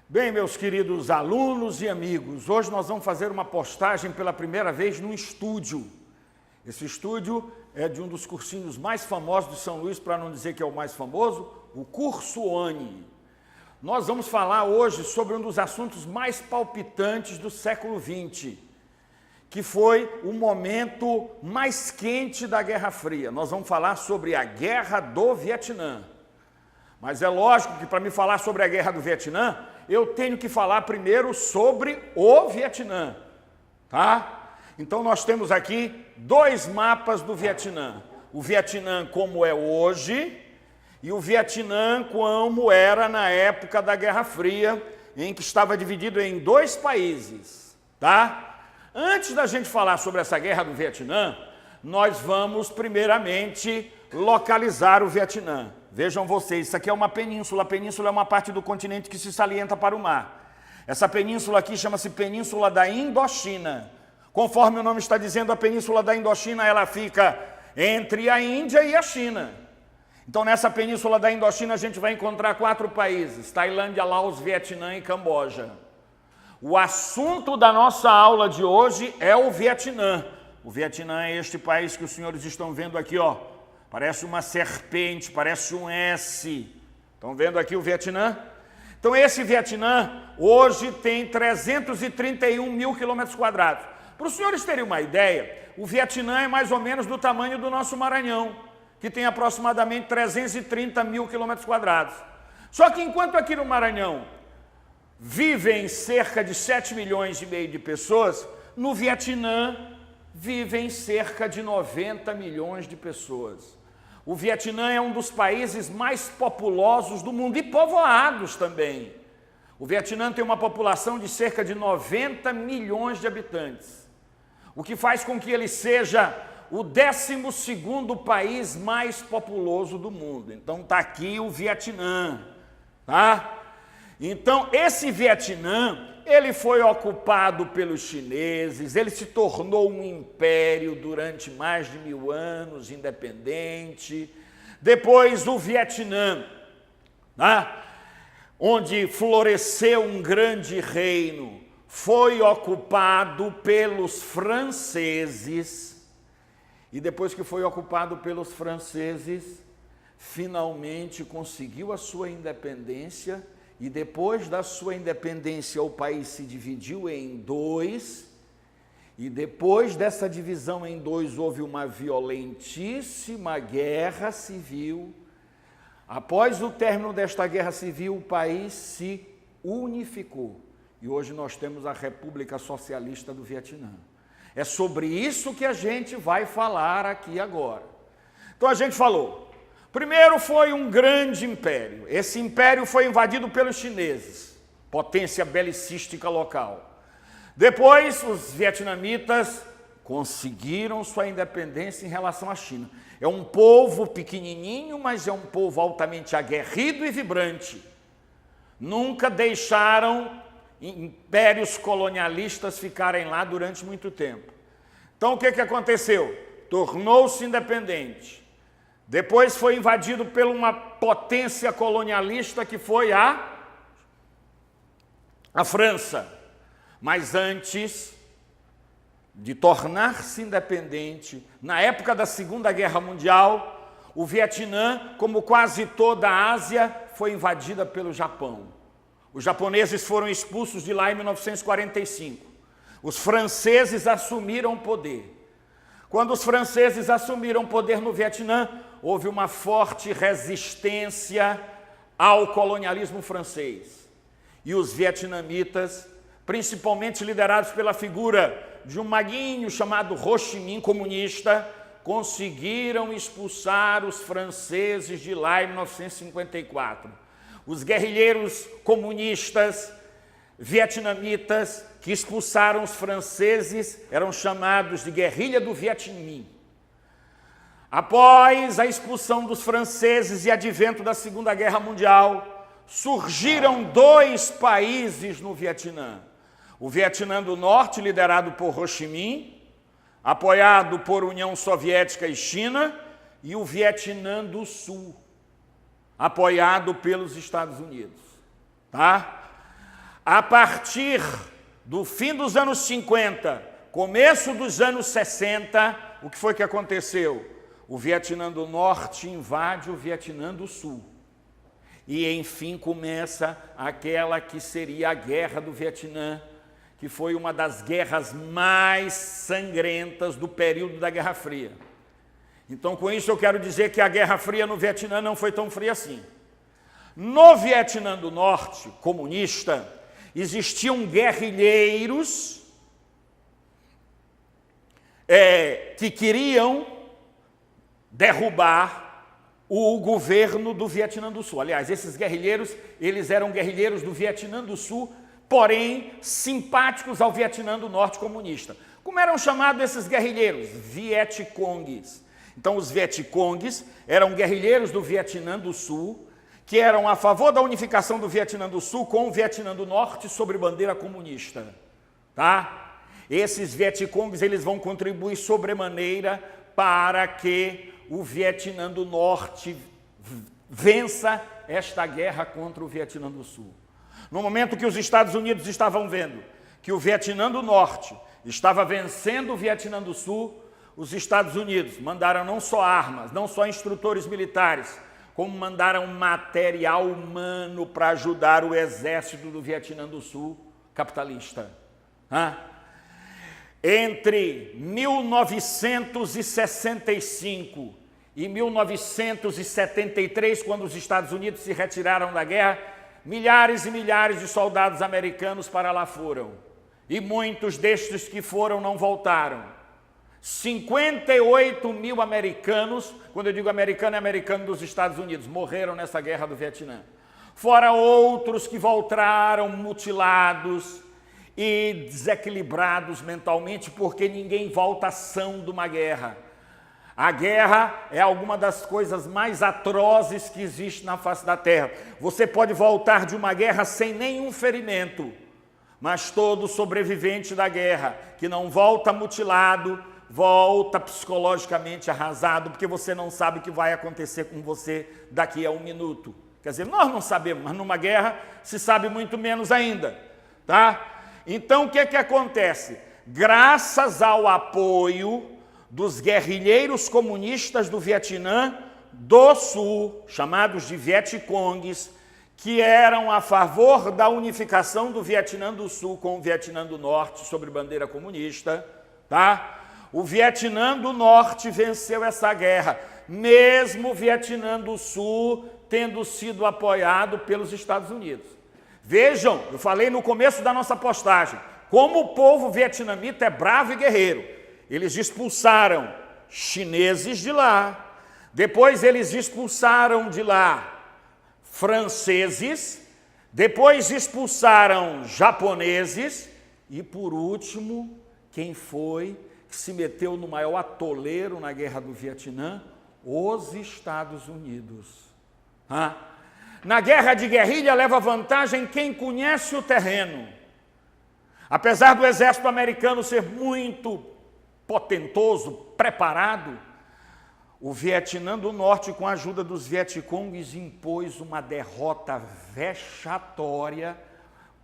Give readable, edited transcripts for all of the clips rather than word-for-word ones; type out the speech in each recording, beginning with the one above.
Bem, meus queridos alunos e amigos, hoje nós vamos fazer uma postagem pela primeira vez num estúdio. Esse estúdio é de um dos cursinhos mais famosos de São Luís, para não dizer que é o mais famoso, o Curso ONI. Nós vamos falar hoje sobre um dos assuntos mais palpitantes do século XX, que foi o momento mais quente da Guerra Fria. Nós vamos falar sobre a Guerra do Vietnã. Mas é lógico que para me falar sobre a Guerra do Vietnã, eu tenho que falar primeiro sobre o Vietnã, tá? Então nós temos aqui dois mapas do Vietnã. O Vietnã como é hoje e o Vietnã como era na época da Guerra Fria, em que estava dividido em dois países, tá? Antes da gente falar sobre essa Guerra do Vietnã, nós vamos primeiramente localizar o Vietnã. Vejam vocês, isso aqui é uma península. A península é uma parte do continente que se salienta para o mar. Essa península aqui chama-se Península da Indochina. Conforme o nome está dizendo, a Península da Indochina, ela fica entre a Índia e a China. Então, nessa Península da Indochina, a gente vai encontrar 4 países: Tailândia, Laos, Vietnã e Camboja. O assunto da nossa aula de hoje é o Vietnã. O Vietnã é este país que os senhores estão vendo aqui, ó. Parece uma serpente, parece um S. Estão vendo aqui o Vietnã? Então, esse Vietnã hoje tem 331 mil quilômetros quadrados. Para os senhores terem uma ideia, o Vietnã é mais ou menos do tamanho do nosso Maranhão, que tem aproximadamente 330 mil quilômetros quadrados. Só que enquanto aqui no Maranhão vivem cerca de 7 milhões e meio de pessoas, no Vietnã vivem cerca de 90 milhões de pessoas. O Vietnã é um dos países mais populosos do mundo e povoados também. O Vietnã tem uma população de cerca de 90 milhões de habitantes, o que faz com que ele seja o 12º país mais populoso do mundo. Então está aqui o Vietnã, tá? Então esse Vietnã, ele foi ocupado pelos chineses, ele se tornou um império durante mais de 1000 anos, independente. Depois o Vietnã, né, onde floresceu um grande reino, foi ocupado pelos franceses. E depois que foi ocupado pelos franceses, finalmente conseguiu a sua independência. E depois da sua independência, o país se dividiu em 2, e depois dessa divisão em 2 houve uma violentíssima guerra civil. Após o término desta guerra civil, o país se unificou, e hoje nós temos a República Socialista do Vietnã. É sobre isso que a gente vai falar aqui agora. Então a gente falou, primeiro foi um grande império. Esse império foi invadido pelos chineses, potência belicística local. Depois, os vietnamitas conseguiram sua independência em relação à China. É um povo pequenininho, mas é um povo altamente aguerrido e vibrante. Nunca deixaram impérios colonialistas ficarem lá durante muito tempo. Então, o que aconteceu? Tornou-se independente. Depois foi invadido por uma potência colonialista que foi a França. Mas antes de tornar-se independente, na época da Segunda Guerra Mundial, o Vietnã, como quase toda a Ásia, foi invadida pelo Japão. Os japoneses foram expulsos de lá em 1945. Os franceses assumiram o poder. Quando os franceses assumiram o poder no Vietnã, houve uma forte resistência ao colonialismo francês. E os vietnamitas, principalmente liderados pela figura de um maguinho chamado Ho Chi Minh, comunista, conseguiram expulsar os franceses de lá em 1954. Os guerrilheiros comunistas vietnamitas que expulsaram os franceses eram chamados de guerrilha do Viet Minh. Após a expulsão dos franceses e advento da Segunda Guerra Mundial, surgiram 2 países no Vietnã. O Vietnã do Norte, liderado por Ho Chi Minh, apoiado por União Soviética e China, e o Vietnã do Sul, apoiado pelos Estados Unidos. Tá? A partir do fim dos anos 50, começo dos anos 60, o que foi que aconteceu? O Vietnã do Norte invade o Vietnã do Sul. E, enfim, começa aquela que seria a Guerra do Vietnã, que foi uma das guerras mais sangrentas do período da Guerra Fria. Então, com isso, eu quero dizer que a Guerra Fria no Vietnã não foi tão fria assim. No Vietnã do Norte, comunista, existiam guerrilheiros que queriam derrubar o governo do Vietnã do Sul. Aliás, esses guerrilheiros, eles eram guerrilheiros do Vietnã do Sul, porém simpáticos ao Vietnã do Norte comunista. Como eram chamados esses guerrilheiros? Vietcongues. Então, os Vietcongues eram guerrilheiros do Vietnã do Sul, que eram a favor da unificação do Vietnã do Sul com o Vietnã do Norte sob bandeira comunista. Tá? Esses Vietcongues, eles vão contribuir sobremaneira para que o Vietnã do Norte vença esta guerra contra o Vietnã do Sul. No momento que os Estados Unidos estavam vendo que o Vietnã do Norte estava vencendo o Vietnã do Sul, os Estados Unidos mandaram não só armas, não só instrutores militares, como mandaram material humano para ajudar o exército do Vietnã do Sul capitalista. Entre 1965 e 1973, quando os Estados Unidos se retiraram da guerra, milhares e milhares de soldados americanos para lá foram. E muitos destes que foram não voltaram. 58 mil americanos, quando eu digo americano, é americano dos Estados Unidos, morreram nessa guerra do Vietnã. Fora outros que voltaram mutilados e desequilibrados mentalmente, porque ninguém volta são de uma guerra. A guerra é alguma das coisas mais atrozes que existe na face da terra. Você pode voltar de uma guerra sem nenhum ferimento, mas todo sobrevivente da guerra que não volta mutilado, volta psicologicamente arrasado, porque você não sabe o que vai acontecer com você daqui a um minuto. Quer dizer, nós não sabemos, mas numa guerra se sabe muito menos ainda, tá? Então, o que que acontece? Graças ao apoio dos guerrilheiros comunistas do Vietnã do Sul, chamados de Vietcongues, que eram a favor da unificação do Vietnã do Sul com o Vietnã do Norte sob bandeira comunista, tá? O Vietnã do Norte venceu essa guerra, mesmo o Vietnã do Sul tendo sido apoiado pelos Estados Unidos. Vejam, eu falei no começo da nossa postagem, como o povo vietnamita é bravo e guerreiro. Eles expulsaram chineses de lá, depois eles expulsaram de lá franceses, depois expulsaram japoneses e, por último, quem foi que se meteu no maior atoleiro na guerra do Vietnã? Os Estados Unidos. Na guerra de guerrilha leva vantagem quem conhece o terreno. Apesar do exército americano ser muito potentoso, preparado, o Vietnã do Norte, com a ajuda dos Vietcongues, impôs uma derrota vexatória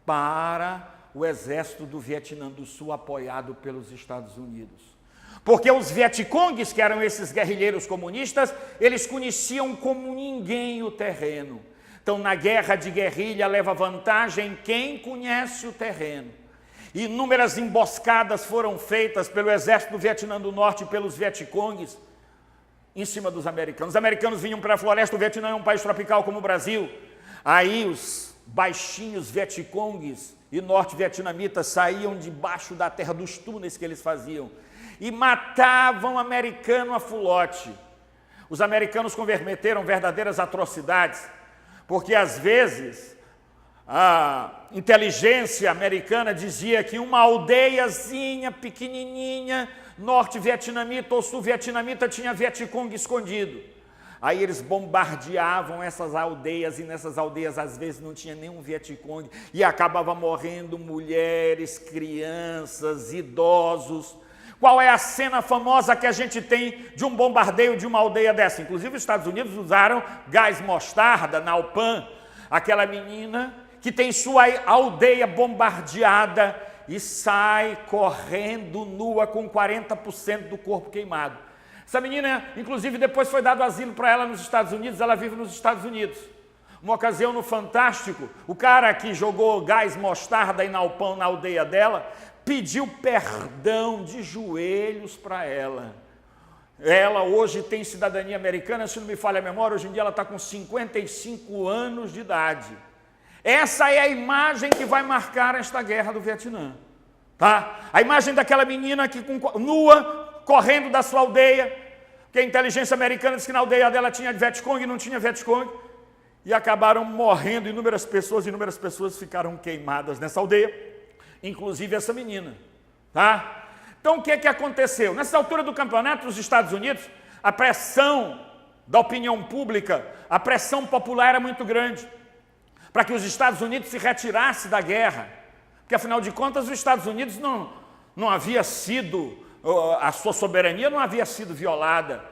para o exército do Vietnã do Sul, apoiado pelos Estados Unidos. Porque os Vietcongues, que eram esses guerrilheiros comunistas, eles conheciam como ninguém o terreno. Então, na guerra de guerrilha, leva vantagem quem conhece o terreno. Inúmeras emboscadas foram feitas pelo exército do Vietnã do Norte e pelos Vietcongues em cima dos americanos. Os americanos vinham para a floresta, o Vietnã é um país tropical como o Brasil. Aí os baixinhos Vietcongues e norte-vietnamitas saíam debaixo da terra dos túneis que eles faziam e matavam americano a fulote. Os americanos cometeram verdadeiras atrocidades, porque às vezes a inteligência americana dizia que uma aldeiazinha pequenininha, norte-vietnamita ou sul-vietnamita, tinha Vietcong escondido. Aí eles bombardeavam essas aldeias, e nessas aldeias às vezes não tinha nenhum Vietcong, e acabava morrendo mulheres, crianças, idosos. Qual é a cena famosa que a gente tem de um bombardeio de uma aldeia dessa? Inclusive os Estados Unidos usaram gás mostarda, napalm, aquela menina que tem sua aldeia bombardeada e sai correndo nua com 40% do corpo queimado. Essa menina, inclusive, depois foi dado asilo para ela nos Estados Unidos, ela vive nos Estados Unidos. Uma ocasião no Fantástico, o cara que jogou gás mostarda e nalpão na aldeia dela, pediu perdão de joelhos para ela. Ela hoje tem cidadania americana, se não me falha a memória, hoje em dia ela está com 55 anos de idade. Essa é a imagem que vai marcar esta guerra do Vietnã. Tá? A imagem daquela menina que nua, correndo da sua aldeia, que a inteligência americana disse que na aldeia dela tinha Vietcong e não tinha Vietcong, e acabaram morrendo inúmeras pessoas ficaram queimadas nessa aldeia, inclusive essa menina. Tá? Então, o que aconteceu? Nessa altura do campeonato, nos Estados Unidos, a pressão da opinião pública, a pressão popular era muito grande para que os Estados Unidos se retirassem da guerra. Porque, afinal de contas, os Estados Unidos não havia sido, a sua soberania não havia sido violada.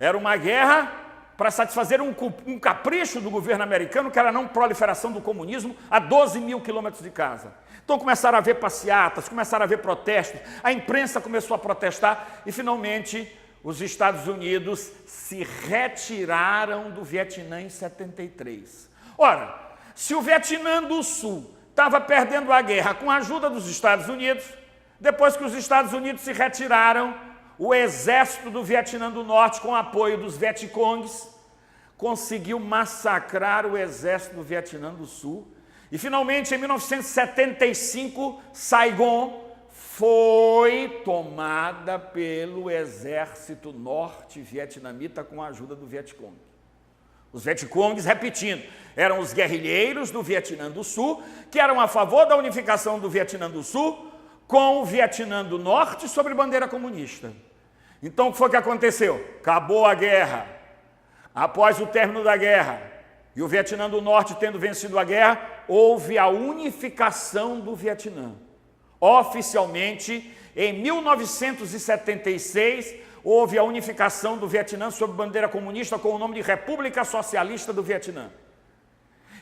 Era uma guerra para satisfazer um capricho do governo americano, que era a não proliferação do comunismo a 12 mil quilômetros de casa. Então começaram a haver passeatas, começaram a haver protestos, a imprensa começou a protestar e, finalmente, os Estados Unidos se retiraram do Vietnã em 73. Ora, se o Vietnã do Sul estava perdendo a guerra com a ajuda dos Estados Unidos, depois que os Estados Unidos se retiraram, o exército do Vietnã do Norte, com o apoio dos Vietcongs, conseguiu massacrar o exército do Vietnã do Sul. E, finalmente, em 1975, Saigon foi tomada pelo exército norte-vietnamita com a ajuda do Vietcong. Os Vietcongs, repetindo, eram os guerrilheiros do Vietnã do Sul, que eram a favor da unificação do Vietnã do Sul com o Vietnã do Norte sob bandeira comunista. Então, o que foi que aconteceu? Acabou a guerra. Após o término da guerra, e o Vietnã do Norte tendo vencido a guerra, houve a unificação do Vietnã. Oficialmente, em 1976, houve a unificação do Vietnã sob bandeira comunista com o nome de República Socialista do Vietnã.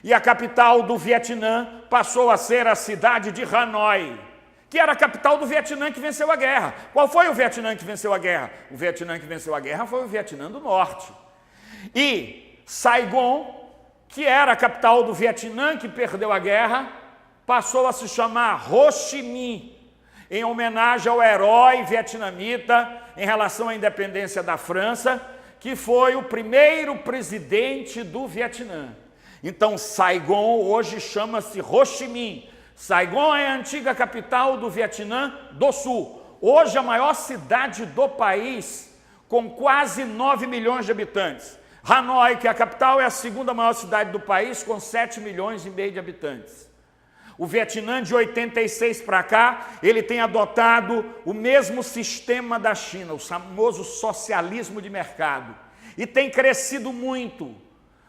E a capital do Vietnã passou a ser a cidade de Hanoi, que era a capital do Vietnã que venceu a guerra. Qual foi o Vietnã que venceu a guerra? O Vietnã que venceu a guerra foi o Vietnã do Norte. E Saigon, que era a capital do Vietnã que perdeu a guerra, passou a se chamar Ho Chi Minh, em homenagem ao herói vietnamita em relação à independência da França, que foi o primeiro presidente do Vietnã. Então, Saigon hoje chama-se Ho Chi Minh. Saigon é a antiga capital do Vietnã do Sul. Hoje, a maior cidade do país, com quase 9 milhões de habitantes. Hanoi, que é a capital, é a segunda maior cidade do país, com 7 milhões e meio de habitantes. O Vietnã, de 86 para cá, ele tem adotado o mesmo sistema da China, o famoso socialismo de mercado. E tem crescido muito,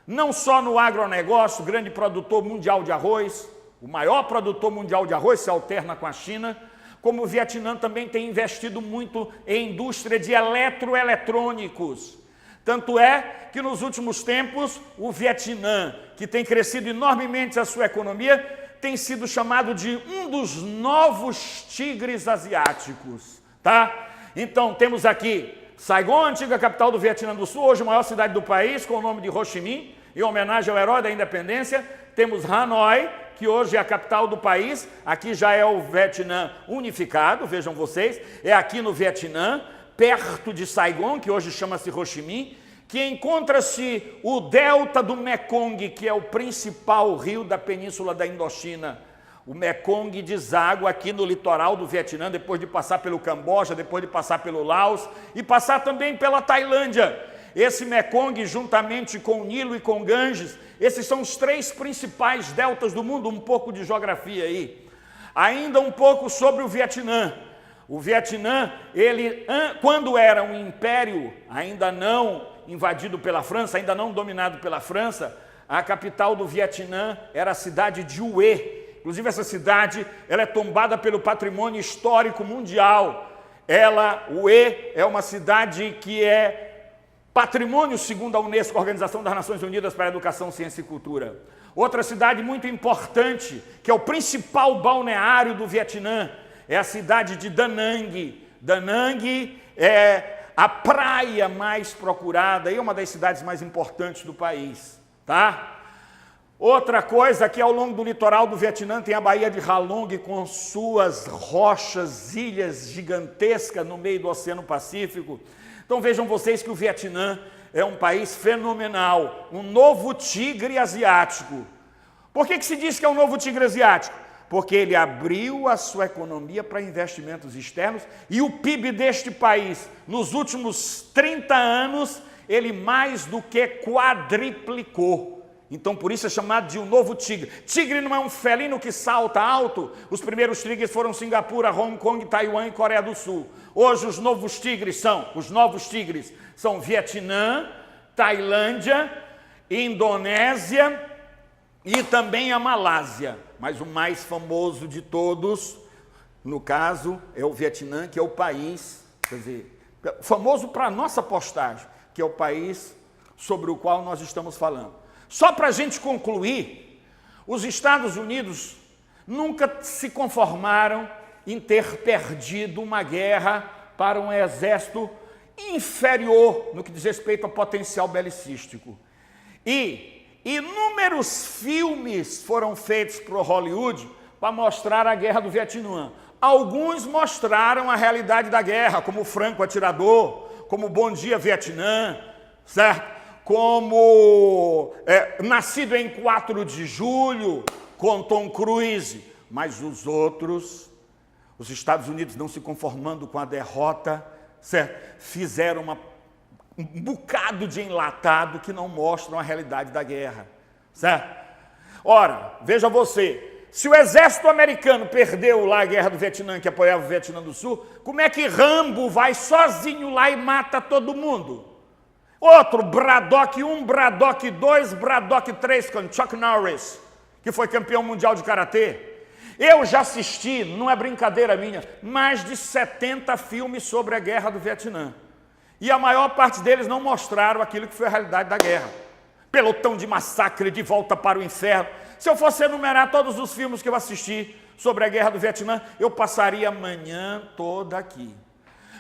não só no agronegócio, grande produtor mundial de arroz, o maior produtor mundial de arroz se alterna com a China, como o Vietnã também tem investido muito em indústria de eletroeletrônicos. Tanto é que nos últimos tempos, o Vietnã, que tem crescido enormemente a sua economia, tem sido chamado de um dos novos tigres asiáticos. Tá? Então, temos aqui Saigon, antiga capital do Vietnã do Sul, hoje a maior cidade do país, com o nome de Ho Chi Minh, em homenagem ao herói da independência. Temos Hanoi, que hoje é a capital do país, aqui já é o Vietnã unificado, vejam vocês, é aqui no Vietnã, perto de Saigon, que hoje chama-se Ho Chi Minh, que encontra-se o delta do Mekong, que é o principal rio da península da Indochina. O Mekong deságua aqui no litoral do Vietnã, depois de passar pelo Camboja, depois de passar pelo Laos e passar também pela Tailândia. Esse Mekong, juntamente com o Nilo e com o Ganges, esses são os 3 principais deltas do mundo. Um pouco de geografia aí. Ainda um pouco sobre o Vietnã. O Vietnã, ele, quando era um império, ainda não invadido pela França, ainda não dominado pela França, a capital do Vietnã era a cidade de Hue. Inclusive, essa cidade ela é tombada pelo patrimônio histórico mundial. Hue é uma cidade que é patrimônio segundo a Unesco, a Organização das Nações Unidas para a Educação, Ciência e Cultura. Outra cidade muito importante, que é o principal balneário do Vietnã, é a cidade de Da Nang. Da Nang é a praia mais procurada e é uma das cidades mais importantes do país, tá? Outra coisa que ao longo do litoral do Vietnã tem a Baía de Ha Long com suas rochas, ilhas gigantescas no meio do Oceano Pacífico. Então vejam vocês que o Vietnã é um país fenomenal, um novo tigre asiático. Por que se diz que é um novo tigre asiático? Porque ele abriu a sua economia para investimentos externos e o PIB deste país, nos últimos 30 anos, ele mais do que quadriplicou. Então, por isso é chamado de um novo tigre. Tigre não é um felino que salta alto. Os primeiros tigres foram Singapura, Hong Kong, Taiwan e Coreia do Sul. Hoje os novos tigres são Vietnã, Tailândia, Indonésia e também a Malásia. Mas o mais famoso de todos, no caso, é o Vietnã, que é o país, quer dizer, famoso para a nossa postagem, que é o país sobre o qual nós estamos falando. Só para a gente concluir, os Estados Unidos nunca se conformaram em ter perdido uma guerra para um exército inferior no que diz respeito a potencial belicístico. E inúmeros filmes foram feitos para o Hollywood para mostrar a guerra do Vietnã. Alguns mostraram a realidade da guerra, como Franco Atirador, como Bom Dia Vietnã, certo? Como Nascido em 4 de Julho, com Tom Cruise. Mas os outros, os Estados Unidos não se conformando com a derrota, certo? Fizeram um bocado de enlatado que não mostram a realidade da guerra, certo? Ora, veja você, se o exército americano perdeu lá a guerra do Vietnã, que apoiava o Vietnã do Sul, como é que Rambo vai sozinho lá e mata todo mundo? Outro, Braddock 1, Braddock 2, Braddock 3, com Chuck Norris, que foi campeão mundial de karatê. Eu já assisti, não é brincadeira minha, mais de 70 filmes sobre a guerra do Vietnã. E a maior parte deles não mostraram aquilo que foi a realidade da guerra. Pelotão de massacre, De Volta para o Inferno. Se eu fosse enumerar todos os filmes que eu assisti sobre a guerra do Vietnã, eu passaria a manhã toda aqui.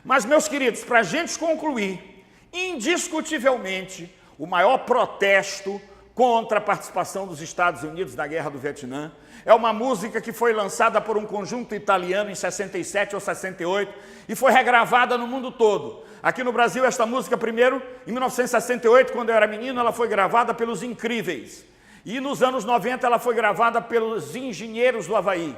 Mas, meus queridos, para a gente concluir, indiscutivelmente, o maior protesto contra a participação dos Estados Unidos na Guerra do Vietnã é uma música que foi lançada por um conjunto italiano em 67 ou 68 e foi regravada no mundo todo. Aqui no Brasil, esta música, primeiro, em 1968, quando eu era menino, ela foi gravada pelos Incríveis. E nos anos 90, ela foi gravada pelos Engenheiros do Havaí.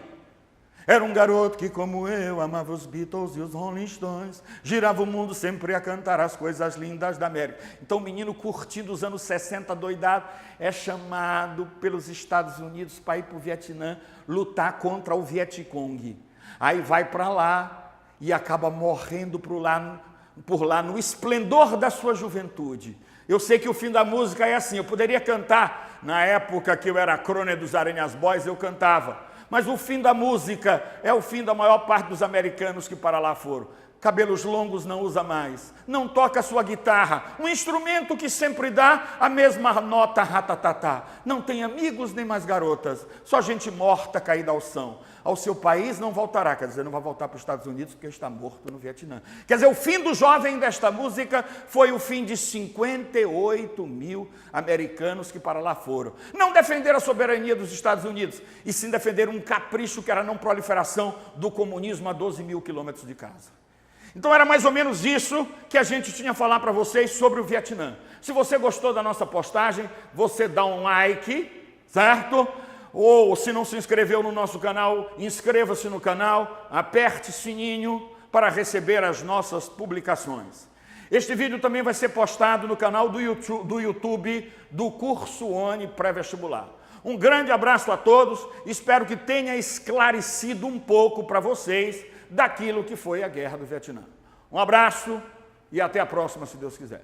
Era um garoto que, como eu, amava os Beatles e os Rolling Stones, girava o mundo sempre a cantar as coisas lindas da América. Então, o menino curtindo os anos 60, doidado, é chamado pelos Estados Unidos para ir para o Vietnã lutar contra o Vietcong. Aí vai para lá e acaba morrendo por lá no esplendor da sua juventude. Eu sei que o fim da música é assim, eu poderia cantar, na época que eu era crônia dos Aranhas Boys, eu cantava. Mas o fim da música é o fim da maior parte dos americanos que para lá foram. Cabelos longos não usa mais, não toca a sua guitarra, um instrumento que sempre dá a mesma nota ratatatá. Não tem amigos nem mais garotas, só gente morta caída ao chão. Ao seu país não voltará, quer dizer, não vai voltar para os Estados Unidos porque está morto no Vietnã. Quer dizer, o fim do jovem desta música foi o fim de 58 mil americanos que para lá foram. Não defenderam a soberania dos Estados Unidos, e sim defenderam um capricho que era a não proliferação do comunismo a 12 mil quilômetros de casa. Então era mais ou menos isso que a gente tinha a falar para vocês sobre o Vietnã. Se você gostou da nossa postagem, você dá um like, certo? Ou se não se inscreveu no nosso canal, inscreva-se no canal, aperte o sininho para receber as nossas publicações. Este vídeo também vai ser postado no canal do YouTube do Curso ONI Pré-Vestibular. Um grande abraço a todos, espero que tenha esclarecido um pouco para vocês daquilo que foi a Guerra do Vietnã. Um abraço e até a próxima, se Deus quiser.